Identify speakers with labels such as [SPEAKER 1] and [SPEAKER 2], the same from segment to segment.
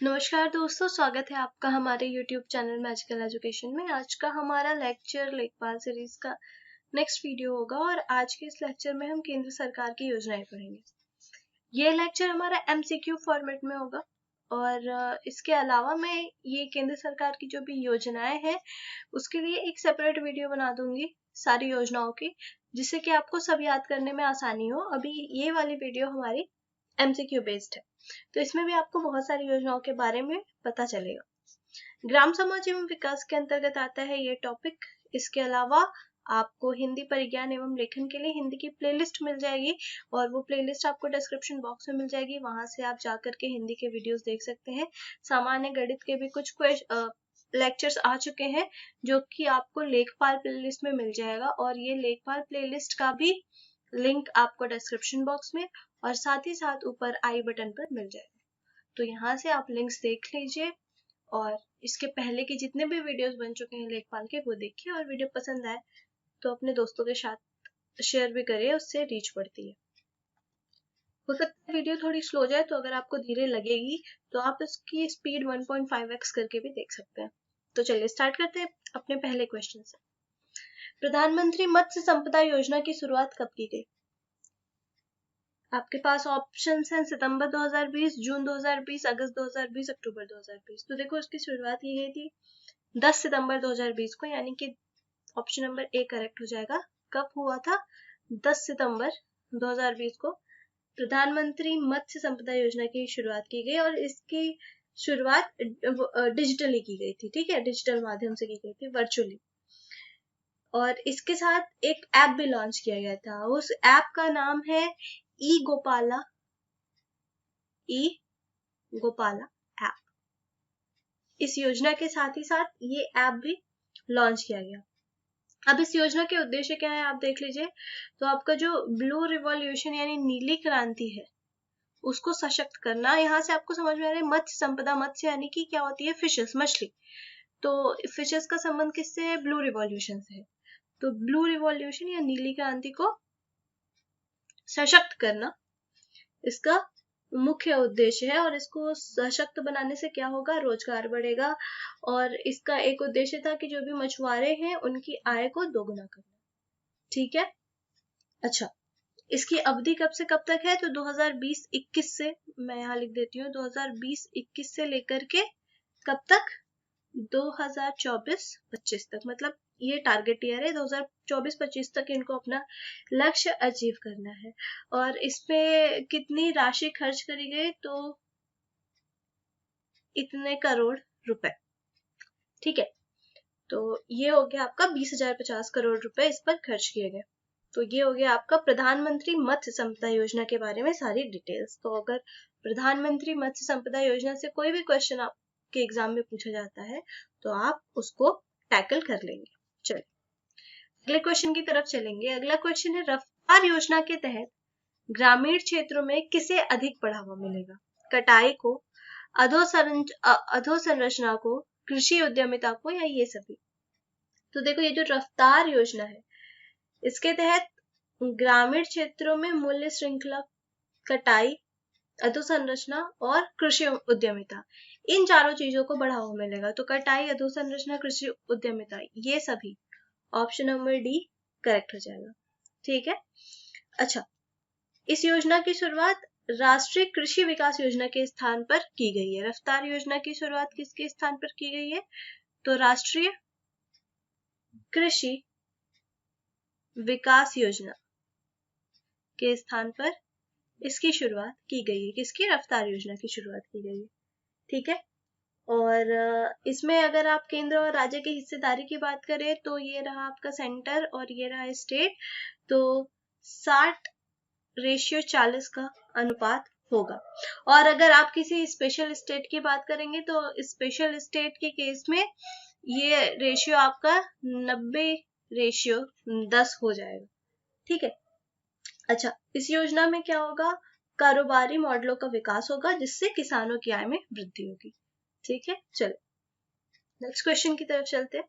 [SPEAKER 1] नमस्कार दोस्तों, स्वागत है आपका हमारे YouTube चैनल मैजिकल एजुकेशन में। आज का हमारा लेक्चर लेखपाल सीरीज का नेक्स्ट वीडियो होगा और आज के इस लेक्चर में हम केंद्र सरकार की योजनाएं पढ़ेंगे। ये लेक्चर हमारा MCQ फॉर्मेट में होगा और इसके अलावा मैं ये केंद्र सरकार की जो भी योजनाएं हैं उसके लिए एक सेपरेट वीडियो बना दूंगी सारी योजनाओं की, जिससे कि आपको सब याद करने में आसानी हो। अभी ये वाली वीडियो हमारी MCQ बेस्ड है, तो इसमें भी आपको बहुत सारी योजनाओं के बारे में पता चलेगा। ग्राम समाज एवं विकास के अंतर्गत आता है ये टॉपिक। इसके अलावा आपको हिंदी परिज्ञान एवं लेखन के लिए हिंदी की प्लेलिस्ट मिल जाएगी और वो प्लेलिस्ट आपको डिस्क्रिप्शन बॉक्स में मिल जाएगी। वहां से आप जाकर के हिंदी के वीडियोस देख सकते हैं। सामान्य गणित के भी कुछ लेक्चर्स आ चुके हैं जो कि आपको लेखपाल प्लेलिस्ट में मिल जाएगा और ये लेखपाल प्लेलिस्ट का भी लिंक आपको डिस्क्रिप्शन बॉक्स में और साथ ही साथ ऊपर आई बटन पर मिल जाएगा। तो यहाँ से आप लिंक्स देख लीजिए और इसके पहले के जितने भी वीडियोस बन चुके हैं लेखपाल के वो देखिए, और वीडियो पसंद आए तो अपने दोस्तों के साथ शेयर भी करिए, उससे रीच बढ़ती है। हो सकता है वीडियो थोड़ी स्लो जाए, तो अगर आपको धीरे लगेगी तो आप इसकी स्पीड 1.5x करके भी देख सकते हैं। तो चलिए स्टार्ट करते हैं अपने पहले क्वेश्चन से। प्रधानमंत्री मत्स्य संपदा योजना की शुरुआत कब की गई? आपके पास ऑप्शंस हैं सितंबर 2020, जून 2020, अगस्त 2020, अक्टूबर 2020। तो देखो इसकी शुरुआत की गई थी 10 सितंबर 2020 को, यानी कि ऑप्शन नंबर ए करेक्ट हो जाएगा। कब हुआ था? 10 सितंबर 2020 को प्रधानमंत्री मत्स्य संपदा योजना की शुरुआत की गई और इसकी शुरुआत डिजिटली की गई थी। ठीक है, डिजिटल माध्यम से की गई थी, वर्चुअली। और इसके साथ एक ऐप भी लॉन्च किया गया था। उस ऐप का नाम है ई गोपाला ऐप। इस योजना के साथ ही साथ ये ऐप भी लॉन्च किया गया। अब इस योजना के उद्देश्य क्या है आप देख लीजिए। तो आपका जो ब्लू रिवॉल्यूशन यानी नीली क्रांति है उसको सशक्त करना। यहाँ से आपको समझ में आ रहा है मत्स्य संपदा, मत्स्य यानी कि क्या होती है? फिशेस, मछली। तो फिशेस का संबंध किससे है? ब्लू रिवॉल्यूशन से है। तो ब्लू रिवॉल्यूशन या नीली क्रांति को सशक्त करना इसका मुख्य उद्देश्य है और इसको सशक्त बनाने से क्या होगा? रोजगार बढ़ेगा। और इसका एक उद्देश्य था कि जो भी मछुआरे हैं उनकी आय को दोगुना करना। ठीक है, अच्छा, इसकी अवधि कब से कब तक है? तो 2020-21 से, मैं यहाँ लिख देती हूँ, 2020-21 से लेकर के कब तक? 2024-25 तक। मतलब ये टारगेट ईयर है, 2024-25 तक इनको अपना लक्ष्य अचीव करना है। और इस पे कितनी राशि खर्च करी गई? तो इतने करोड़ रुपए। ठीक है, तो ये हो गया आपका 20,050 करोड़ रुपए इस पर खर्च किए गए। तो ये हो गया आपका प्रधानमंत्री मत्स्य संपदा योजना के बारे में सारी डिटेल्स। तो अगर प्रधानमंत्री मत्स्य संपदा योजना से कोई भी क्वेश्चन आपके एग्जाम में पूछा जाता है तो आप उसको टैकल कर लेंगे। चलिए अगले क्वेश्चन की तरफ चलेंगे। अगला क्वेश्चन है, रफ्तार योजना के तहत ग्रामीण क्षेत्रों में किसे अधिक बढ़ावा मिलेगा? कटाई को, अधोसंरचना को, कृषि उद्यमिता को, या ये सभी? तो देखो ये जो रफ्तार योजना है इसके तहत ग्रामीण क्षेत्रों में मूल्य श्रृंखला, कटाई, अधोसंरचना और कृषि उद्यमिता, इन चारों चीजों को बढ़ावा मिलेगा। तो कटाई, अधोसंरचना, कृषि उद्यमिता, ये सभी ऑप्शन नंबर डी करेक्ट हो जाएगा। ठीक है, अच्छा, इस योजना की शुरुआत राष्ट्रीय कृषि विकास योजना के स्थान पर की गई है। रफ्तार योजना की शुरुआत किसके स्थान पर की गई है? तो राष्ट्रीय कृषि विकास योजना के स्थान पर इसकी शुरुआत की गई है। किसकी? रफ्तार योजना की शुरुआत की गई है। ठीक है, और इसमें अगर आप केंद्र और राज्य की हिस्सेदारी की बात करें तो ये रहा आपका सेंटर और ये रहा स्टेट। तो 60:40 का अनुपात होगा। और अगर आप किसी स्पेशल स्टेट की बात करेंगे तो स्पेशल स्टेट के केस में ये रेशियो आपका 90:10 हो जाएगा। ठीक है, अच्छा, इस योजना में क्या होगा? कारोबारी मॉडलों का विकास होगा जिससे किसानों की आय में वृद्धि होगी। ठीक है, चलो नेक्स्ट क्वेश्चन की तरफ चलते हैं।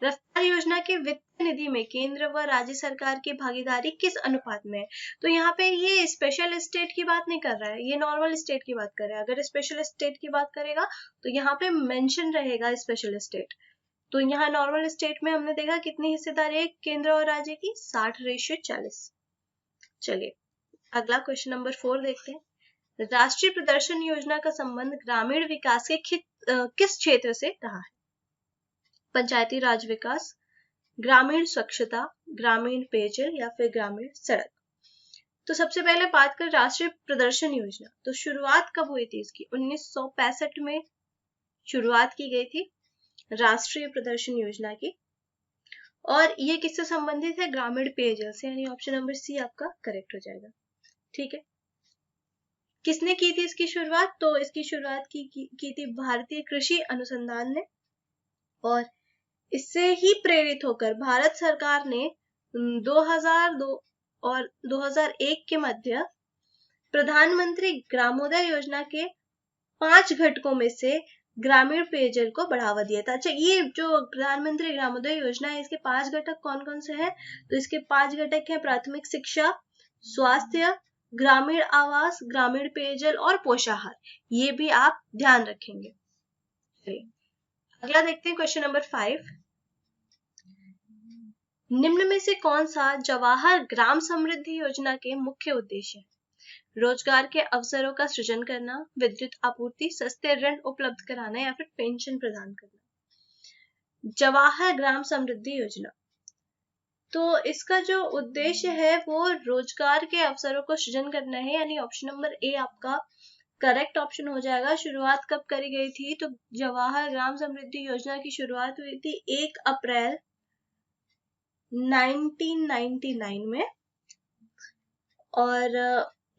[SPEAKER 1] रफ्तार योजना के वित्त निधि में केंद्र व राज्य सरकार की भागीदारी किस अनुपात में है? तो यहाँ पे ये स्पेशल स्टेट की बात नहीं कर रहा है, ये नॉर्मल स्टेट की बात कर रहा है। अगर स्पेशल स्टेट की बात करेगा तो यहाँ पे मेंशन रहेगा स्पेशल स्टेट। तो यहाँ नॉर्मल स्टेट में हमने देखा कितनी हिस्सेदारी है केंद्र और राज्य की, 60:40। चलिए अगला क्वेश्चन नंबर 4 देखते हैं। राष्ट्रीय प्रदर्शन योजना का संबंध ग्रामीण विकास के किस क्षेत्र से रहा है? पंचायती राज विकास, ग्रामीण स्वच्छता, ग्रामीण पेयजल या फिर ग्रामीण सड़क। तो सबसे पहले बात कर राष्ट्रीय प्रदर्शन योजना, तो शुरुआत कब हुई थी इसकी? 1965 में शुरुआत की गई थी राष्ट्रीय प्रदर्शन योजना की, और ये किससे संबंधित है? ग्रामीण पेयजल से, यानी ऑप्शन नंबर सी आपका करेक्ट हो जाएगा। ठीक है, किसने की थी इसकी शुरुआत? तो इसकी शुरुआत की थी भारतीय कृषि अनुसंधान ने, और इससे ही प्रेरित होकर भारत सरकार ने 2002 और 2001 के मध्य प्रधानमंत्री ग्रामोदय योजना के 5 घटकों में से ग्रामीण पेयजल को बढ़ावा दिया था। अच्छा, ये जो प्रधानमंत्री ग्रामोदय योजना है, इसके 5 घटक कौन कौन से हैं? तो इसके 5 घटक हैं प्राथमिक शिक्षा, स्वास्थ्य, ग्रामीण आवास, ग्रामीण पेयजल और पोषाहार। ये भी आप ध्यान रखेंगे। अगला देखते हैं क्वेश्चन नंबर 5। निम्न में से कौन सा जवाहर ग्राम समृद्धि योजना के मुख्य उद्देश्य है? रोजगार के अवसरों का सृजन करना, विद्युत आपूर्ति, सस्ते ऋण उपलब्ध कराना या फिर पेंशन प्रदान करना। जवाहर ग्राम समृद्धि योजना, तो इसका जो उद्देश्य है वो रोजगार के अवसरों को सृजन करना है, यानी ऑप्शन नंबर ए आपका करेक्ट ऑप्शन हो जाएगा। शुरुआत कब करी गई थी? तो जवाहर ग्राम समृद्धि योजना की शुरुआत हुई थी 1 अप्रैल 1999 में, और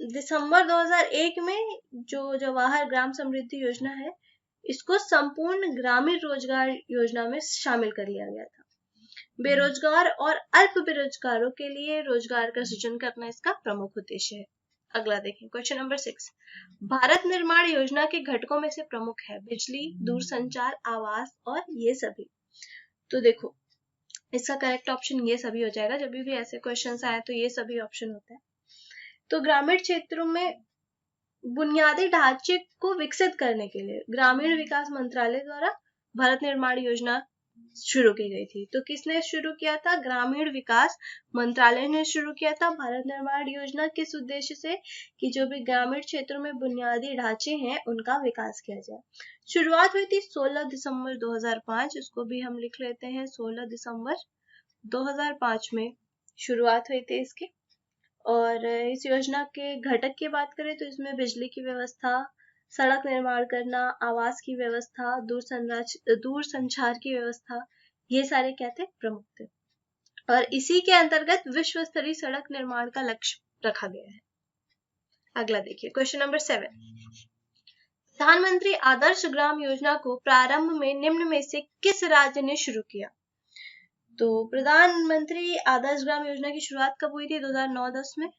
[SPEAKER 1] दिसंबर 2001 में जो जवाहर ग्राम समृद्धि योजना है, इसको संपूर्ण ग्रामीण रोजगार योजना में शामिल कर लिया गया था। बेरोजगार और अल्प बेरोजगारों के लिए रोजगार का सृजन करना इसका प्रमुख उद्देश्य है। अगला देखें क्वेश्चन नंबर 6। भारत निर्माण योजना के घटकों में से प्रमुख है बिजली, दूरसंचार, आवास और ये सभी। तो देखो इसका करेक्ट ऑप्शन ये सभी हो जाएगा। जब भी ऐसे क्वेश्चंस आए तो ये सभी ऑप्शन होता है। तो ग्रामीण क्षेत्रों में बुनियादी ढांचे को विकसित करने के लिए ग्रामीण विकास मंत्रालय द्वारा भारत निर्माण योजना शुरू की गई थी। तो किसने शुरू किया था? ग्रामीण विकास मंत्रालय ने शुरू किया था भारत निर्माण योजना। किस उद्देश्य से? कि जो भी ग्रामीण क्षेत्रों में बुनियादी ढांचे हैं उनका विकास किया जाए। शुरुआत हुई थी 16 दिसंबर 2005, इसको भी हम लिख लेते हैं 16 दिसंबर 2005 में शुरुआत हुई थी इसकी। और इस योजना के घटक की बात करें तो इसमें बिजली की व्यवस्था, सड़क निर्माण करना, आवास की व्यवस्था, दूरसंचार की व्यवस्था, ये सारे क्या थे? प्रमुख थे। और इसी के अंतर्गत विश्व स्तरीय सड़क निर्माण का लक्ष्य रखा गया है। अगला देखिए क्वेश्चन नंबर 7। प्रधानमंत्री आदर्श ग्राम योजना को प्रारंभ में निम्न में से किस राज्य ने शुरू किया? तो प्रधानमंत्री आदर्श ग्राम योजना की शुरुआत कब हुई थी? 2009-10 में।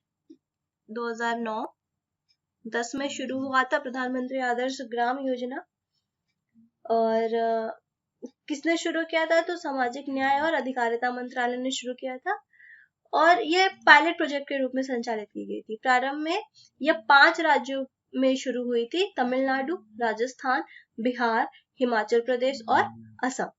[SPEAKER 1] 2009-10 में शुरू हुआ था प्रधानमंत्री आदर्श ग्राम योजना। और किसने शुरू किया था? तो सामाजिक न्याय और अधिकारिता मंत्रालय ने शुरू किया था, और यह पायलट प्रोजेक्ट के रूप में संचालित की गई थी। प्रारंभ में यह 5 राज्यों में शुरू हुई थी, तमिलनाडु, राजस्थान, बिहार, हिमाचल प्रदेश और असम।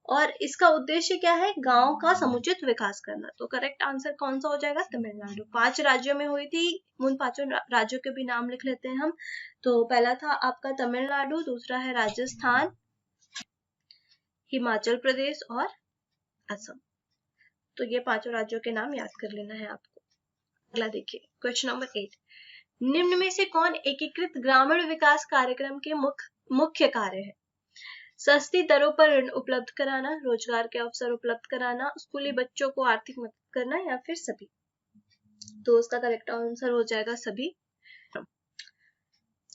[SPEAKER 1] और इसका उद्देश्य क्या है? गांव का समुचित विकास करना। तो करेक्ट आंसर कौन सा हो जाएगा? तमिलनाडु। 5 राज्यों में हुई थी। उन 5 राज्यों के भी नाम लिख लेते हैं हम। तो पहला था आपका तमिलनाडु, दूसरा है राजस्थान, हिमाचल प्रदेश और असम। तो ये 5 राज्यों के नाम याद कर लेना है आपको। अगला देखिए क्वेश्चन नंबर 8। निम्न में से कौन एकीकृत ग्रामीण विकास कार्यक्रम के मुख्य कार्य है? सस्ती दरों पर ऋण उपलब्ध कराना, रोजगार के अवसर उपलब्ध कराना, स्कूली बच्चों को आर्थिक मदद करना या फिर सभी। तो उसका करेक्ट आंसर हो जाएगा सभी।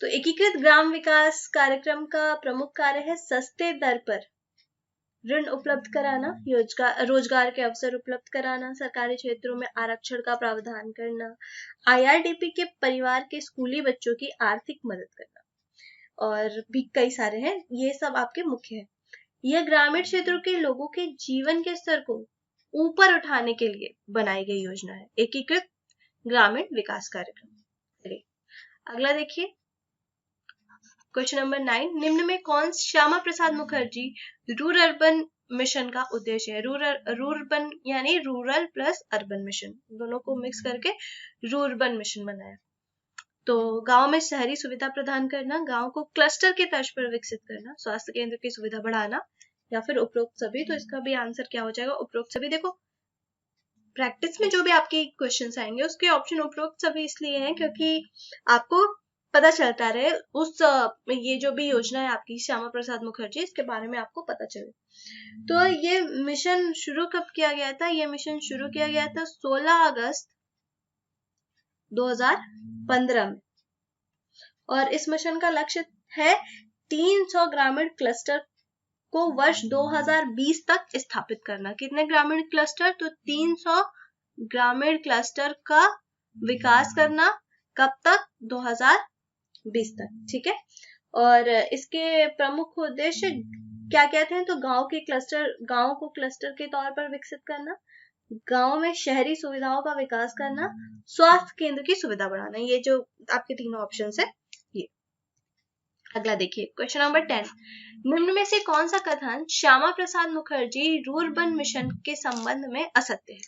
[SPEAKER 1] तो एकीकृत ग्राम विकास कार्यक्रम का प्रमुख कार्य है सस्ते दर पर ऋण उपलब्ध कराना, रोजगार के अवसर उपलब्ध कराना, सरकारी क्षेत्रों में आरक्षण का प्रावधान करना, IRDP के परिवार के स्कूली बच्चों की आर्थिक मदद करना, और भी कई सारे हैं। ये सब आपके मुख्य हैं। यह ग्रामीण क्षेत्रों के लोगों के जीवन के स्तर को ऊपर उठाने के लिए बनाई गई योजना है, एकीकृत ग्रामीण विकास कार्यक्रम। चलिए अगला देखिए, क्वेश्चन नंबर 9, निम्न में कौन Shyama Prasad Mukherjee rural urban mission का उद्देश्य है? रूरबन यानी रूरल प्लस अर्बन मिशन, दोनों को मिक्स करके रूरबन मिशन बनाया। तो गांव में शहरी सुविधा प्रदान करना, गांव को क्लस्टर के तर्ज पर विकसित करना, स्वास्थ्य केंद्र की सुविधा बढ़ाना, या फिर उपरोक्त सभी। तो इसका भी आंसर क्या हो जाएगा? उपरोक्त सभी। देखो प्रैक्टिस में जो भी आपके क्वेश्चंस आएंगे उसके ऑप्शन उपरोक्त सभी इसलिए हैं क्योंकि आपको पता चलता रहे उस ये जो भी योजना है आपकी श्यामा प्रसाद मुखर्जी, इसके बारे में आपको पता चले। तो ये मिशन शुरू कब किया गया था? ये मिशन शुरू किया गया था 16 अगस्त 2015 में, और इस मिशन का लक्ष्य है 300 ग्रामीण क्लस्टर को वर्ष 2020 तक स्थापित करना। कितने ग्रामीण क्लस्टर? तो 300 ग्रामीण क्लस्टर का विकास करना। कब तक? 2020 तक। ठीक है, और इसके प्रमुख उद्देश्य क्या क्या थे? तो गांव को क्लस्टर के तौर पर विकसित करना, गांव में शहरी सुविधाओं का विकास करना, स्वास्थ्य केंद्र की सुविधा बढ़ाना। ये जो आपके तीनों ऑप्शंस है ये। अगला देखिए, क्वेश्चन नंबर 10, निम्न में से कौन सा कथन श्यामा प्रसाद मुखर्जी रूरबन मिशन के संबंध में असत्य है?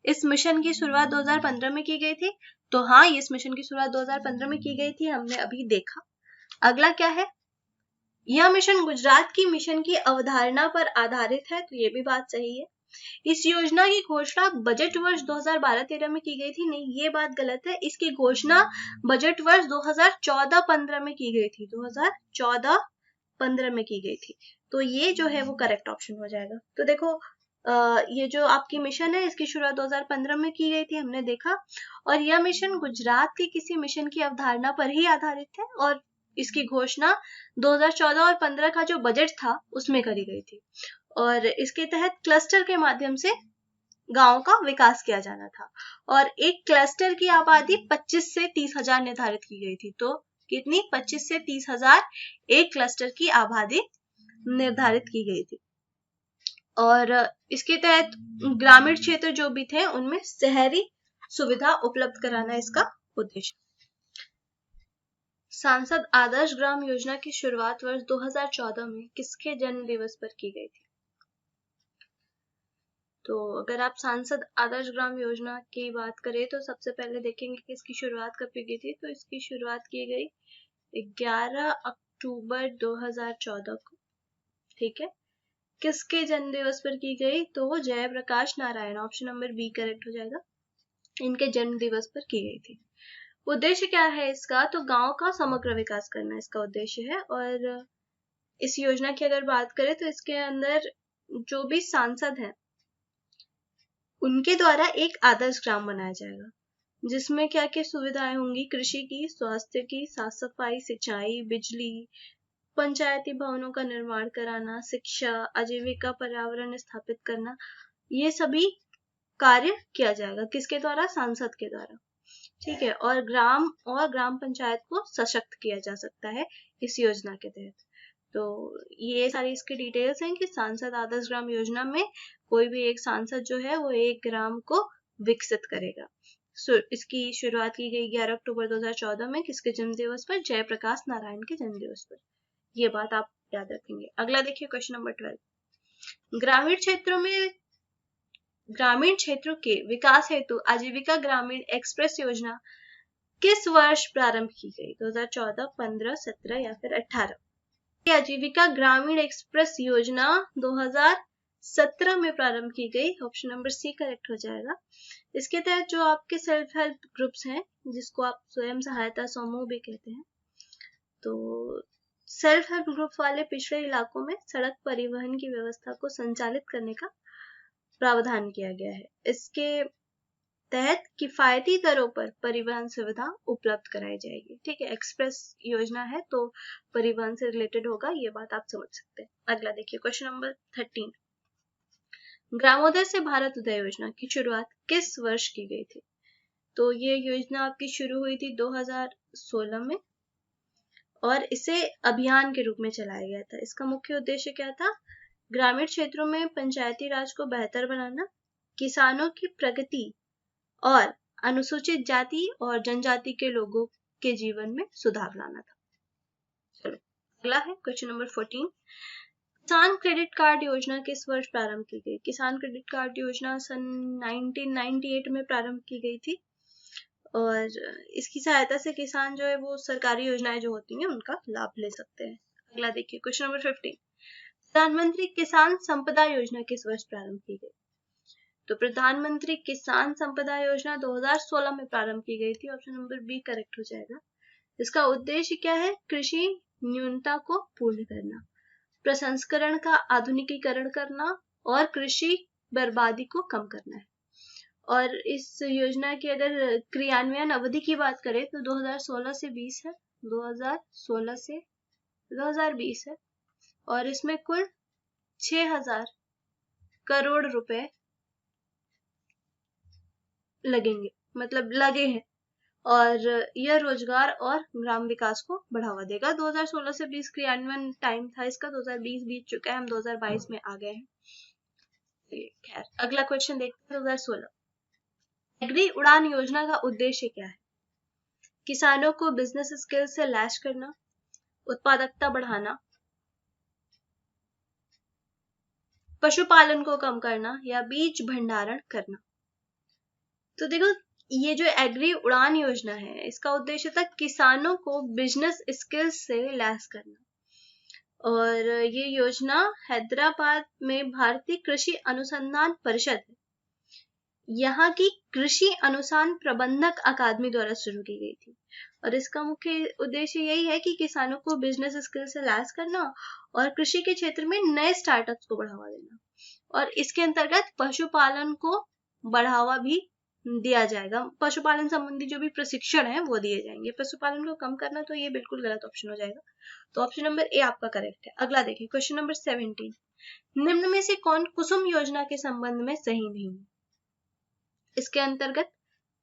[SPEAKER 1] इस मिशन की शुरुआत 2015 में की गई थी। तो हाँ, इस मिशन की शुरुआत 2015 में की गई थी, हमने अभी देखा। अगला क्या है? यह मिशन गुजरात की मिशन की अवधारणा पर आधारित है। तो ये भी बात सही है। इस योजना की घोषणा बजट वर्ष 2012-13 में की गई थी। नहीं, ये बात गलत है। इसकी घोषणा बजट वर्ष 2014-15 में की गई थी। 2014-15 में की गई थी। तो ये जो है वो करेक्ट ऑप्शन हो जाएगा। तो देखो ये जो आपकी मिशन है इसकी शुरुआत 2015 में की गई थी, हमने देखा, और यह मिशन गुजरात के किसी मिशन की अवधारणा पर ही आधारित है, और इसकी घोषणा 2014 और 15 का जो बजट था उसमें करी गई थी, और इसके तहत क्लस्टर के माध्यम से गांव का विकास किया जाना था, और एक क्लस्टर की आबादी 25 से 30 हजार निर्धारित की गई थी। तो कितनी? 25 से 30 हजार एक क्लस्टर की आबादी निर्धारित की गई थी, और इसके तहत ग्रामीण क्षेत्र जो भी थे उनमें शहरी सुविधा उपलब्ध कराना इसका उद्देश्य। सांसद आदर्श ग्राम योजना की शुरुआत वर्ष 2014 में किसके जन्म दिवस पर की गई थी? तो अगर आप सांसद आदर्श ग्राम योजना की बात करें तो सबसे पहले देखेंगे कि इसकी शुरुआत कब की गई थी। तो इसकी शुरुआत की गई 11 अक्टूबर 2014 को। ठीक है, किसके जन्म दिवस पर की गई? तो वो Jayaprakash Narayan, option number B correct हो जाएगा, इनके जन्म दिवस पर की गई थी। उद्देश्य क्या है इसका? तो गांव का समग्र विकास करना इसका उद्देश्य है, और इस योजना की अगर बात करें तो इसके अंदर जो भी सांसद हैं उनके द्वारा एक आदर्श ग्राम बनाया जाएगा, जिसमें क्या क्या सुविधाएं होंगी? कृषि की, स्वास्थ्य की, साफ सफाई, सिंचाई, बिजली, पंचायती भवनों का निर्माण कराना, शिक्षा, आजीविका, पर्यावरण स्थापित करना, ये सभी कार्य किया जाएगा। किसके द्वारा? सांसद के द्वारा। ठीक है, और ग्राम पंचायत को सशक्त किया जा सकता है इस योजना के तहत। तो ये सारी इसकी डिटेल्स हैं कि सांसद आदर्श ग्राम योजना में कोई भी एक सांसद जो है वो एक ग्राम को विकसित करेगा। इसकी शुरुआत की गई 11 अक्टूबर 2014 में, किसके जन्म दिवस पर? जयप्रकाश नारायण के जन्म दिवस पर। ये बात आप याद रखेंगे। अगला देखिए, क्वेश्चन नंबर 12, ग्रामीण क्षेत्रों के विकास हेतु आजीविका ग्रामीण एक्सप्रेस योजना किस वर्ष प्रारंभ की गई? 2014, 15, 17 या फिर 18? आजीविका ग्रामीण एक्सप्रेस योजना 2017 में प्रारंभ की गई, ऑप्शन नंबर सी करेक्ट हो जाएगा। इसके तहत जो आपके सेल्फ हेल्प ग्रुप्स हैं, जिसको आप स्वयं सहायता समूह भी कहते हैं, तो सेल्फ हेल्प ग्रुप वाले पिछड़े इलाकों में सड़क परिवहन की व्यवस्था को संचालित करने का प्रावधान किया गया है। इसके तहत किफायती दरों पर परिवहन सुविधा उपलब्ध कराई जाएगी। ठीक है, एक्सप्रेस योजना है तो परिवहन से रिलेटेड होगा, ये बात आप समझ सकते हैं। अगला देखिए, क्वेश्चन नंबर 13, ग्रामोदय से भारत उदय योजना की शुरुआत किस वर्ष की गई थी? तो ये योजना आपकी शुरू हुई थी 2016 में, और इसे अभियान के रूप में चलाया गया था। इसका मुख्य उद्देश्य क्या था? ग्रामीण क्षेत्रों में पंचायती राज को बेहतर बनाना, किसानों की प्रगति और अनुसूचित जाति और जनजाति के लोगों के जीवन में सुधार लाना था। चलो अगला है क्वेश्चन नंबर 14। किसान क्रेडिट कार्ड योजना किस वर्ष प्रारंभ की गई? किसान क्रेडिट कार्ड योजना सन 1998 में प्रारंभ की गई थी और इसकी सहायता से किसान जो है वो सरकारी योजनाएं जो होती हैं उनका लाभ ले सकते हैं। अगला देखिए क्वेश्चन नंबर 15। प्रधानमंत्री किसान संपदा योजना किस वर्ष प्रारंभ की गई? तो प्रधानमंत्री किसान संपदा योजना 2016 में प्रारंभ की गई थी। ऑप्शन नंबर बी करेक्ट हो जाएगा। इसका उद्देश्य क्या है? कृषि न्यूनता को पूर्ण करना, प्रसंस्करण का आधुनिकीकरण करना और कृषि बर्बादी को कम करना है। और इस योजना की अगर क्रियान्वयन अवधि की बात करें तो 2016 से 20 है, 2016 से 2020 है और इसमें कुल 6000 करोड़ रुपए लगेंगे, मतलब लगे हैं और यह रोजगार और ग्राम विकास को बढ़ावा देगा। 2016 से 20 क्रियान्वयन टाइम था इसका, 2020 बीत चुका है, हम 2022 में आ गए हैं। खैर अगला क्वेश्चन देखते हैं 2016। एग्री उड़ान योजना का उद्देश्य क्या है? किसानों को बिजनेस स्किल से लैस करना, उत्पादकता बढ़ाना, पशुपालन को कम करना या बीज भंडारण करना। तो देखो ये जो एग्री उड़ान योजना है इसका उद्देश्य था किसानों को बिजनेस स्किल्स से लैस करना और ये योजना हैदराबाद में भारतीय कृषि अनुसंधान परिषद है, यहाँ की कृषि अनुसंधान प्रबंधक अकादमी द्वारा शुरू की गई थी और इसका मुख्य उद्देश्य यही है कि किसानों को बिजनेस स्किल से लैस करना और कृषि के क्षेत्र में नए स्टार्टअप्स को बढ़ावा देना और इसके अंतर्गत पशुपालन को बढ़ावा भी दिया जाएगा। पशुपालन संबंधी जो भी प्रशिक्षण है वो दिए जाएंगे। पशुपालन को कम करना तो ये बिल्कुल गलत ऑप्शन हो जाएगा, तो ऑप्शन नंबर ए आपका करेक्ट है। अगला देखिए क्वेश्चन नंबर 17। निम्न में से कौन कुसुम योजना के संबंध में सही नहीं है? इसके अंतर्गत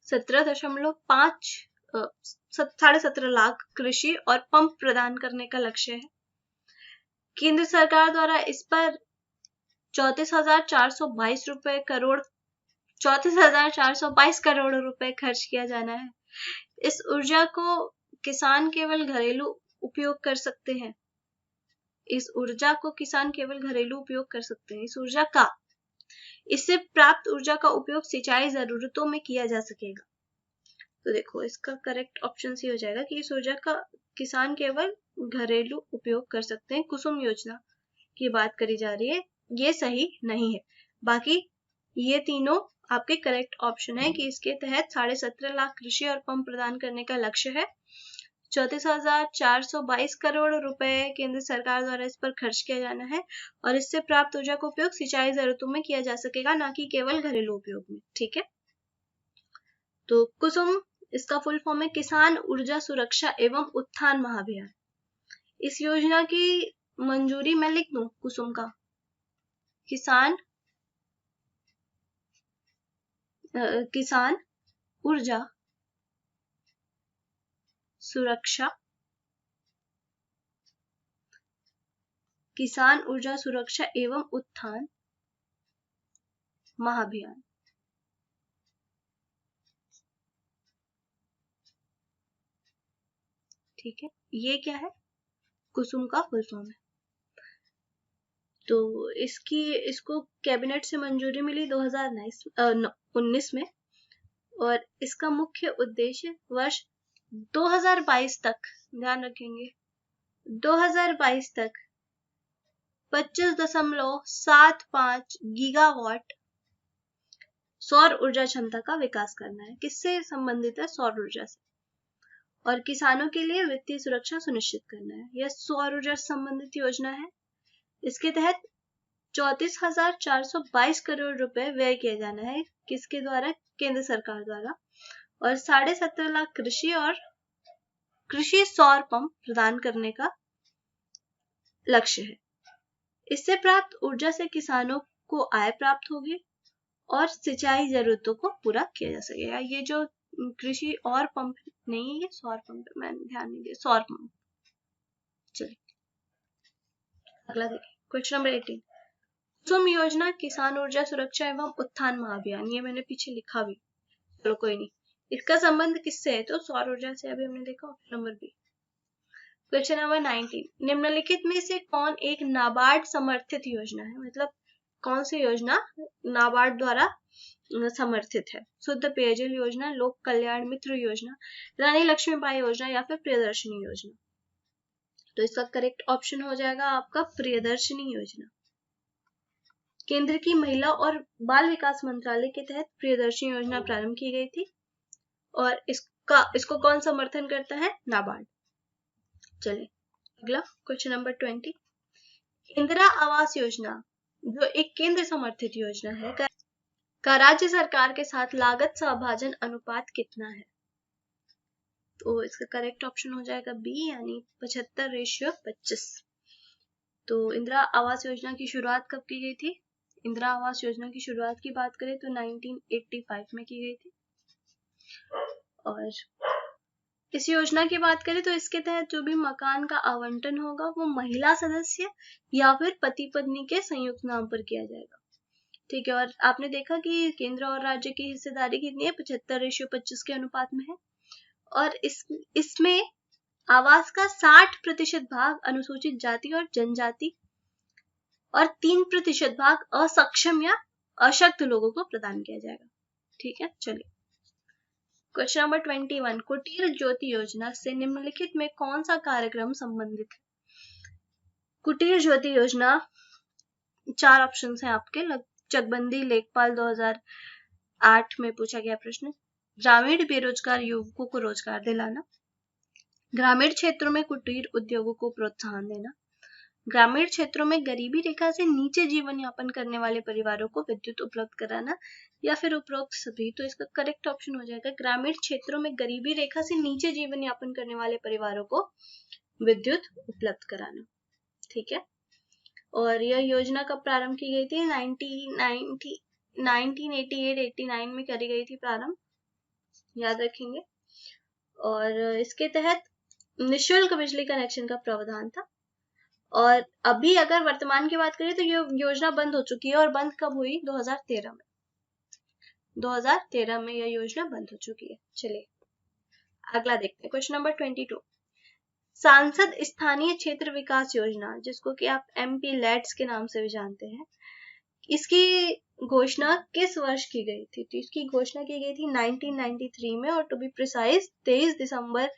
[SPEAKER 1] 17.5 लाख कृषि और पंप प्रदान करने का लक्ष्य है। केंद्र सरकार द्वारा इस पर 34,422 करोड़ रुपए खर्च किया जाना है। इस ऊर्जा को किसान केवल घरेलू उपयोग कर सकते हैं। इस ऊर्जा का इससे प्राप्त ऊर्जा का उपयोग सिंचाई जरूरतों में किया जा सकेगा। तो देखो इसका करेक्ट ऑप्शन सी हो जाएगा कि इस ऊर्जा का किसान केवल घरेलू उपयोग कर सकते हैं। कुसुम योजना की बात करी जा रही है, ये सही नहीं है। बाकी ये तीनों आपके करेक्ट ऑप्शन है कि इसके तहत 17.5 लाख कृषि और पंप प्रदान करने का लक्ष्य है। 34,422 करोड़ रुपए केंद्र सरकार द्वारा इस पर खर्च किया जाना है और इससे प्राप्त ऊर्जा का उपयोग सिंचाई जरूरतों में किया जा सकेगा, ना कि केवल घरेलू उपयोग में। ठीक है, तो कुसुम इसका फुल फॉर्म है किसान ऊर्जा सुरक्षा एवं उत्थान महाअभियान। इस योजना की मंजूरी मैं लिख दूं, कुसुम का किसान ऊर्जा सुरक्षा एवं उत्थान महाअभियान। ठीक है, ये क्या है? कुसुम का फुल फॉर्म है। तो इसको कैबिनेट से मंजूरी मिली 2019 में और इसका मुख्य उद्देश्य वर्ष 2022 तक, ध्यान रखेंगे 2022 तक 25.75 गीगावाट सौर ऊर्जा क्षमता का विकास करना है। किससे संबंधित है? सौर ऊर्जा से। और किसानों के लिए वित्तीय सुरक्षा सुनिश्चित करना है। यह सौर ऊर्जा से संबंधित योजना है। इसके तहत 34,422 करोड़ रुपए व्यय किया जाना है। किसके द्वारा? केंद्र सरकार द्वारा। और 17.5 लाख कृषि सौर पंप प्रदान करने का लक्ष्य है। इससे प्राप्त ऊर्जा से किसानों को आय प्राप्त होगी और सिंचाई जरूरतों को पूरा किया जा सकेगा। ये जो कृषि और पंप नहीं है, ये सौर पंप, मैंने ध्यान नहीं दिया, सौर पंप। चलिए अगला देखिए, क्वेश्चन नंबर 18। कुसुम योजना किसान ऊर्जा सुरक्षा एवं उत्थान महाअभियान, ये मैंने पीछे लिखा भी, चलो कोई नहीं। इसका संबंध किससे है? तो सौर ऊर्जा से, अभी हमने देखा option number B. Question number 19। निम्नलिखित में से कौन एक नाबार्ड समर्थित योजना है? मतलब कौन सी योजना नाबार्ड द्वारा समर्थित है? शुद्ध पेयजल योजना, लोक कल्याण मित्र योजना, रानी लक्ष्मीबाई योजना या फिर प्रियदर्शनी योजना? तो इसका करेक्ट ऑप्शन हो जाएगा आपका प्रियदर्शनी योजना। केंद्र की महिला और बाल विकास मंत्रालय के तहत प्रियदर्शनी योजना प्रारंभ की गई थी और इसको कौन समर्थन करता है? नाबार्ड। चलिए अगला क्वेश्चन नंबर 20। इंदिरा आवास योजना जो एक केंद्र समर्थित योजना है का राज्य सरकार के साथ लागत सहभाजन अनुपात कितना है? तो इसका करेक्ट ऑप्शन हो जाएगा बी, यानी 75:25। तो इंदिरा आवास योजना की शुरुआत कब की गई थी? इंदिरा आवास योजना की शुरुआत की बात करें तो 1985 में की गई थी। और इस योजना की बात करें तो इसके तहत जो भी मकान का आवंटन होगा वो महिला सदस्य या फिर पति पत्नी के संयुक्त नाम पर किया जाएगा। ठीक है, और आपने देखा कि केंद्र और राज्य की हिस्सेदारी कितनी है? 75:25 के अनुपात में है। और इसमें आवास का 60% भाग अनुसूचित जाति और जनजाति और 3% भाग असक्षम या अशक्त लोगों को प्रदान किया जाएगा। ठीक है, चलिए क्वेश्चन नंबर 21। कुटीर ज्योति योजना से निम्नलिखित में कौन सा कार्यक्रम संबंधित है? कुटीर ज्योति योजना, 4 ऑप्शन हैं आपके। चकबंदी लेखपाल 2008 में पूछा गया प्रश्न। ग्रामीण बेरोजगार युवकों को रोजगार दिलाना, ग्रामीण क्षेत्रों में कुटीर उद्योगों को प्रोत्साहन देना, ग्रामीण क्षेत्रों में गरीबी रेखा से नीचे जीवन यापन करने वाले परिवारों को विद्युत उपलब्ध कराना, या फिर उपरोक्त सभी। तो इसका करेक्ट ऑप्शन हो जाएगा ग्रामीण क्षेत्रों में गरीबी रेखा से नीचे जीवन यापन करने वाले परिवारों को विद्युत उपलब्ध कराना। ठीक है, और यह योजना कब प्रारंभ की गई थी? 1988-89 में करी गई थी प्रारंभ, याद रखेंगे। और इसके तहत निःशुल्क बिजली कनेक्शन का प्रावधान था। और अभी अगर वर्तमान की बात करें तो ये योजना बंद हो चुकी है। और बंद कब हुई? 2013 में। 2013 में यह योजना बंद हो चुकी है। चलिए अगला देखते हैं, क्वेश्चन नंबर 22। सांसद स्थानीय क्षेत्र विकास योजना, जिसको कि आप MP लैट्स के नाम से भी जानते हैं, इसकी घोषणा किस वर्ष की गई थी? तो इसकी घोषणा की गई थी 1993 में, और टू बी प्रिसाइज 23 दिसंबर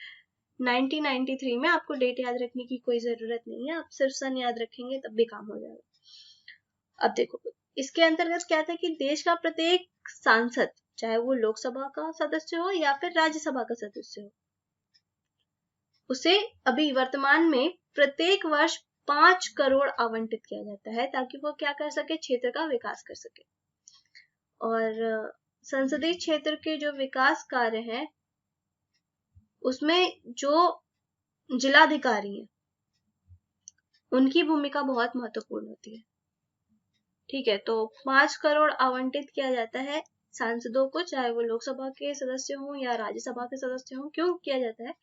[SPEAKER 1] 1993 में। आपको डेट याद रखने की कोई जरूरत नहीं है, आप सिर्फ सन याद रखेंगे तब भी काम हो जाएगा। अब देखो, इसके अंतर्गत क्या था कि देश का प्रत्येक सांसद, चाहे वो लोकसभा का सदस्य हो या फिर राज्यसभा का सदस्य हो, उसे अभी वर्तमान में प्रत्येक वर्ष 5 करोड़ आवंटित किया जाता है ताकि वो क्या कर सके? क्षेत्र का विकास कर सके। और संसदीय क्षेत्र के जो विकास कार्य हैं उसमें जो जिलाधिकारी हैं उनकी भूमिका बहुत महत्वपूर्ण होती है। ठीक है, तो 5 करोड़ आवंटित किया जाता है सांसदों को, चाहे वो लोकसभा के सदस्य हों या राज्यसभा के सदस्य हों। क्यों किया जाता है?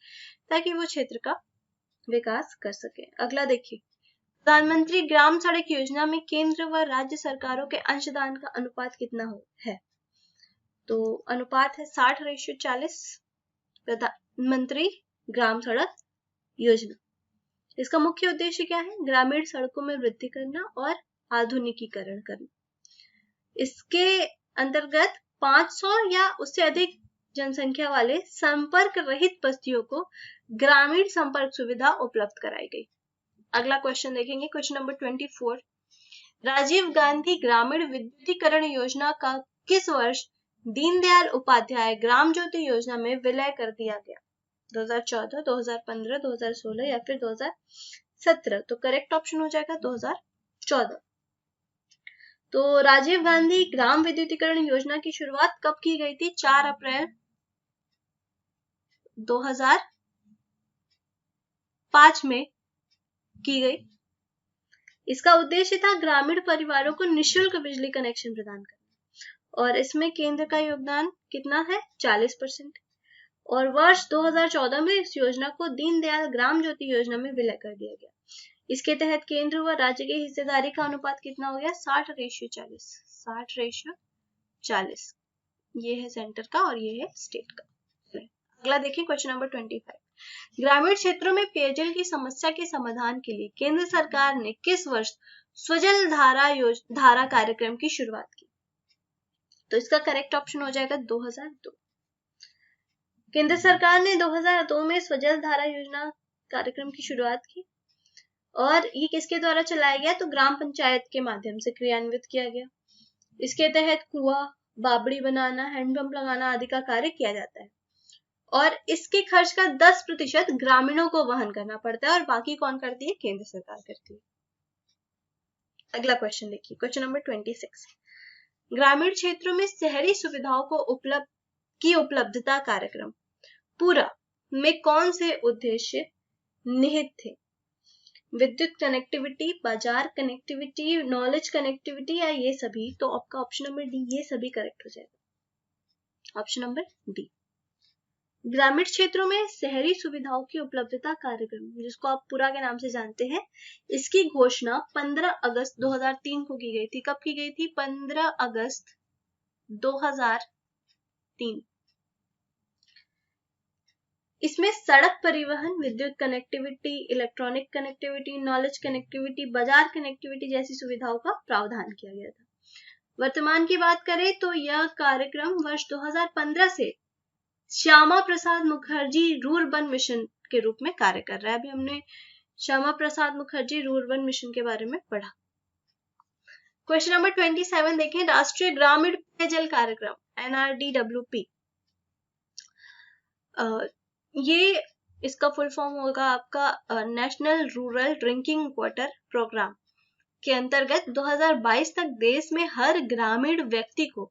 [SPEAKER 1] ताकि वो क्षेत्र का विकास कर सके। अगला देखिए, प्रधानमंत्री ग्राम सड़क योजना में केंद्र व राज्य सरकारों के अंशदान का अनुपात कितना है? तो अनुपात है 60:40। प्रधानमंत्री ग्राम सड़क योजना, इसका मुख्य उद्देश्य क्या है? ग्रामीण सड़कों में वृद्धि करना और आधुनिकीकरण करना। इसके अंतर्गत 500 या उससे अधिक जनसंख्या वाले संपर्क रहित बस्तियों को ग्रामीण संपर्क सुविधा उपलब्ध कराई गई। अगला क्वेश्चन देखेंगे, क्वेश्चन नंबर 24। राजीव गांधी ग्रामीण विद्युतीकरण योजना का किस वर्ष दीनदयाल उपाध्याय ग्राम ज्योति योजना में विलय कर दिया गया? 2014, 2015, 2016 या फिर 2017? तो करेक्ट ऑप्शन हो जाएगा 2014। तो राजीव गांधी ग्राम विद्युतीकरण योजना की शुरुआत कब की गई थी? 4 अप्रैल 2005 में की गई। इसका उद्देश्य था ग्रामीण परिवारों को निःशुल्क बिजली कनेक्शन प्रदान करना, और इसमें केंद्र का योगदान कितना है? 40%। और वर्ष 2014 में इस योजना को दीनदयाल ग्राम ज्योति योजना में विलय कर दिया गया। इसके तहत केंद्र व राज्य की हिस्सेदारी का अनुपात कितना हो गया? 60:40। 60:40 ये है सेंटर का और ये है स्टेट का। अगला देखिए क्वेश्चन नंबर 25। ग्रामीण क्षेत्रों में पेयजल की समस्या के समाधान के लिए केंद्र सरकार ने किस वर्ष स्वजल धारा कार्यक्रम की शुरुआत की? तो इसका करेक्ट ऑप्शन हो जाएगा 2002। केंद्र सरकार ने 2002 में स्वजल धारा योजना कार्यक्रम की शुरुआत की और ये किसके द्वारा चलाया गया? तो ग्राम पंचायत के माध्यम से क्रियान्वित किया गया। इसके तहत कुआं, बावड़ी बनाना, हैंडपंप लगाना आदि का कार्य किया जाता है और इसके खर्च का 10% ग्रामीणों को वहन करना पड़ता है और बाकी कौन करती है? केंद्र सरकार करती है। अगला क्वेश्चन देखिए, क्वेश्चन नंबर 26। ग्रामीण क्षेत्रों में शहरी सुविधाओं को उपलब्धता कार्यक्रम पूरा में कौन से उद्देश्य निहित थे? विद्युत कनेक्टिविटी, बाजार कनेक्टिविटी, नॉलेज कनेक्टिविटी या ये सभी? तो आपका ऑप्शन नंबर डी ये सभी करेक्ट हो जाएगा। Option number D. ग्रामीण क्षेत्रों में शहरी सुविधाओं की उपलब्धता कार्यक्रम, जिसको आप पूरा के नाम से जानते हैं, इसकी घोषणा 15 अगस्त 2003 को की गई थी। कब की गई थी? 15 अगस्त 2003। इसमें सड़क परिवहन, विद्युत connectivity, electronic connectivity, knowledge connectivity, बाजार कनेक्टिविटी जैसी सुविधाओं का प्रावधान किया गया था। वर्तमान की बात करें तो यह कार्यक्रम वर्ष 2015 से श्यामा प्रसाद मुखर्जी रूरबन मिशन के रूप में कार्य कर रहा है। अभी हमने श्यामा प्रसाद मुखर्जी रूरबन मिशन के बारे में पढ़ा। क्वेश्चन नंबर 27 देखें, राष्ट्रीय ग्रामीण पेयजल कार्यक्रम NRDWP, ये इसका फुल फॉर्म होगा आपका national rural drinking water programme के अंतर्गत 2022 तक देश में हर ग्रामीण व्यक्ति को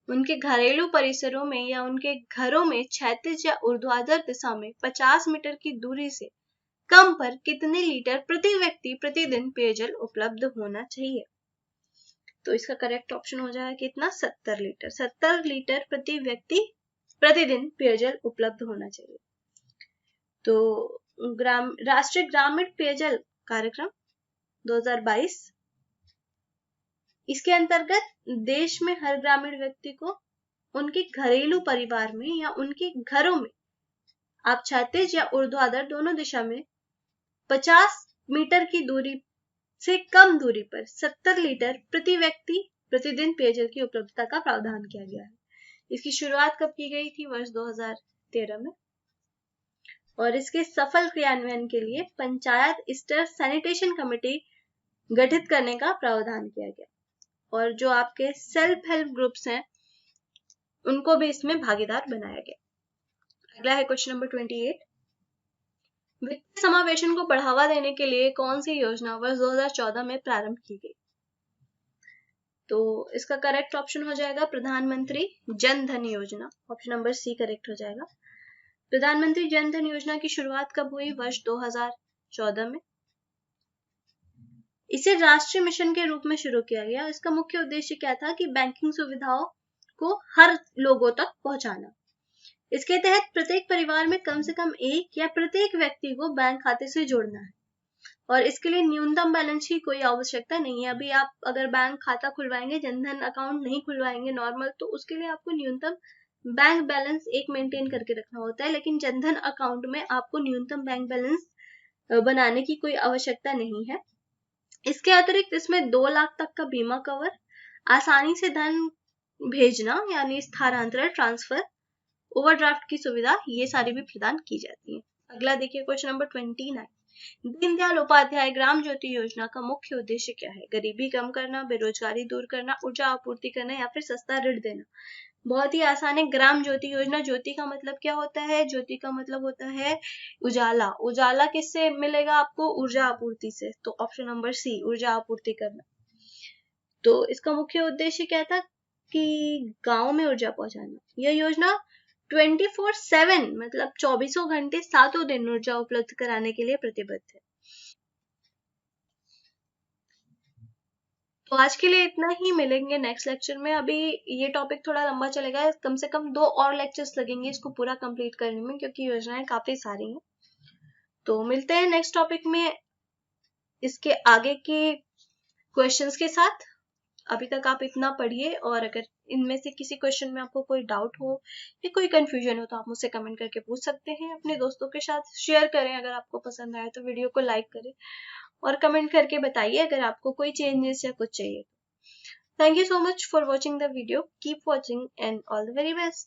[SPEAKER 1] उनके घरेलू परिसरों में या उनके घरों में क्षैतिज या ऊर्ध्वाधर दिशा में 50 मीटर की दूरी से कम पर कितने लीटर प्रति व्यक्ति प्रतिदिन पेयजल उपलब्ध होना चाहिए? तो इसका करेक्ट ऑप्शन हो जाएगा कितना? 70 लीटर। 70 लीटर प्रति व्यक्ति प्रतिदिन पेयजल उपलब्ध होना चाहिए। तो राष्ट्रीय ग्रामीण पेयजल कार्यक्रम 2022, इसके अंतर्गत देश में हर ग्रामीण व्यक्ति को उनके घरेलू परिवार में या उनके घरों में आप क्षैतिज या ऊर्ध्वाधर दोनों दिशा में 50 मीटर की दूरी से कम दूरी पर 70 लीटर प्रति व्यक्ति प्रतिदिन पेयजल की उपलब्धता का प्रावधान किया गया है। इसकी शुरुआत कब की गई थी? वर्ष 2013 में। और इसके सफल क्रियान्वयन के लिए पंचायत स्तर सैनिटेशन कमेटी गठित करने का प्रावधान किया गया और जो आपके सेल्फ हेल्प ग्रुप्स हैं उनको भी इसमें भागीदार बनाया गया। अगला है क्वेश्चन नंबर 28। वित्तीय समावेशन को बढ़ावा देने के लिए कौन सी योजना वर्ष 2014 में प्रारंभ की गई? तो इसका करेक्ट ऑप्शन हो जाएगा प्रधानमंत्री जन धन योजना। ऑप्शन नंबर सी करेक्ट हो जाएगा। प्रधानमंत्री जन धन योजना की शुरुआत कब हुई? वर्ष 2014 में। इसे राष्ट्रीय मिशन के रूप में शुरू किया गया। इसका मुख्य उद्देश्य क्या था? कि बैंकिंग सुविधाओं को हर लोगों तक पहुंचाना। इसके तहत प्रत्येक परिवार में कम से कम एक या प्रत्येक व्यक्ति को बैंक खाते से जोड़ना है और इसके लिए न्यूनतम बैलेंस की कोई आवश्यकता नहीं है। अभी आप अगर बैंक खाता खुलवाएंगे, जनधन अकाउंट नहीं खुलवाएंगे नॉर्मल, तो उसके लिए आपको न्यूनतम बैंक बैलेंस एक मेंटेन करके रखना होता है, लेकिन जनधन अकाउंट में आपको न्यूनतम बैंक बैलेंस बनाने की कोई आवश्यकता नहीं है। इसके अतिरिक्त इसमें 2 लाख तक का बीमा कवर, आसानी से धन भेजना यानी स्थानांतरण, ट्रांसफर, ओवरड्राफ्ट की सुविधा, ये सारी भी प्रदान की जाती है। अगला देखिए क्वेश्चन नंबर 29। दीनदयाल उपाध्याय ग्राम ज्योति योजना का मुख्य उद्देश्य क्या है? गरीबी कम करना, बेरोजगारी दूर करना, ऊर्जा आपूर्ति करना या फिर सस्ता ऋण देना? बहुत ही आसान है। ग्राम ज्योति योजना, ज्योति का मतलब क्या होता है? ज्योति का मतलब होता है उजाला। उजाला किससे मिलेगा आपको? ऊर्जा आपूर्ति से। तो ऑप्शन नंबर सी, ऊर्जा आपूर्ति करना। तो इसका मुख्य उद्देश्य क्या था? कि गांव में ऊर्जा पहुंचाना। यह योजना 24/7 मतलब 24 घंटे 7 दिन ऊर्जा उपलब्ध कराने के लिए प्रतिबद्ध है। तो आज के लिए इतना ही, मिलेंगे नेक्स्ट लेक्चर में। अभी ये टॉपिक थोड़ा लंबा चलेगा, कम से कम 2 और लेक्चर्स लगेंगे इसको पूरा कंप्लीट करने में, क्योंकि योजनाएं काफी सारी हैं। तो मिलते हैं नेक्स्ट टॉपिक में इसके आगे के क्वेश्चंस के साथ। अभी तक आप इतना पढ़िए, और अगर इनमें से किसी क्वेश्चन में आपको कोई डाउट हो या कोई कंफ्यूजन हो तो आप मुझसे कमेंट करके पूछ सकते हैं। अपने दोस्तों के साथ शेयर करें, अगर आपको पसंद आए तो वीडियो को लाइक करें और कमेंट करके बताइए अगर आपको कोई चेंजेस या कुछ चाहिए। Thank you so much for watching the video. Keep watching and all the very best.